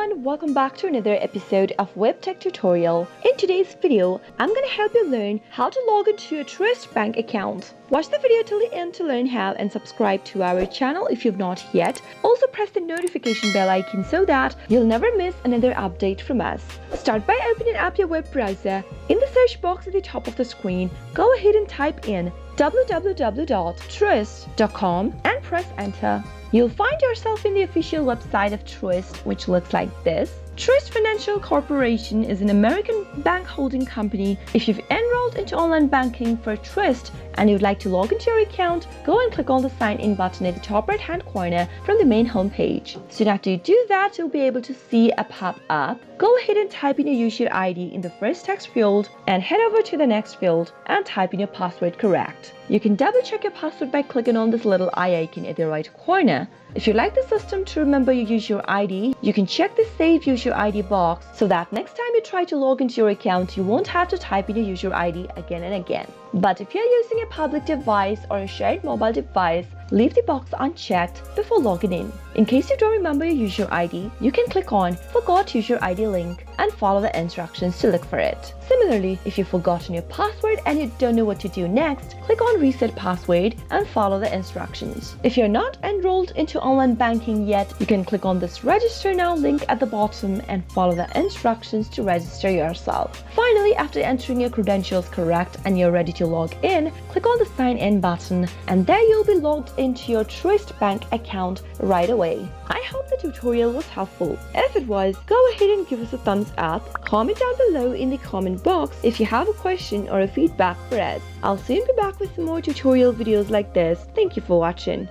everyone, welcome back to another episode of Webtech Tutorial. In today's video, I'm going to help you learn how to log into your Truist bank account. Watch the video till the end to learn how and subscribe to our channel if you've not yet. Also press the notification bell icon so that you'll never miss another update from us. Start by opening up your web browser. In the search box at the top of the screen, go ahead and type in www.truist.com and press enter. You'll find yourself in the official website of Truist, which looks like this. Truist Financial Corporation is an American bank holding company. If you've enrolled into online banking for Truist and you'd like to log into your account, go and click on the sign in button at the top right hand corner from the main home page. Soon after you do that, you'll be able to see a pop-up. Go ahead and type in your user ID in the first text field and head over to the next field and type in your password correct. You can double check your password by clicking on this little eye icon at the right corner. If you'd like the system to remember your user ID, you can check the Save User ID box so that next time you try to log into your account, you won't have to type in your user ID again and again. But if you're using a public device or a shared mobile device, leave the box unchecked before logging in. In case you don't remember your user ID, you can click on Forgot User ID link and follow the instructions to look for it. Similarly, if you've forgotten your password and you don't know what to do next, click on Reset Password and follow the instructions. If you're not enrolled into online banking yet, you can click on this Register Now link at the bottom and follow the instructions to register yourself. Finally, after entering your credentials correct and you're ready to log in, click on the Sign In button and there you'll be logged into your Truist bank account right away. I hope the tutorial was helpful. If it was, go ahead and give us a thumbs up. Comment down below in the comment box if you have a question or a feedback for us. I'll soon be back with some more tutorial videos like this. Thank you for watching.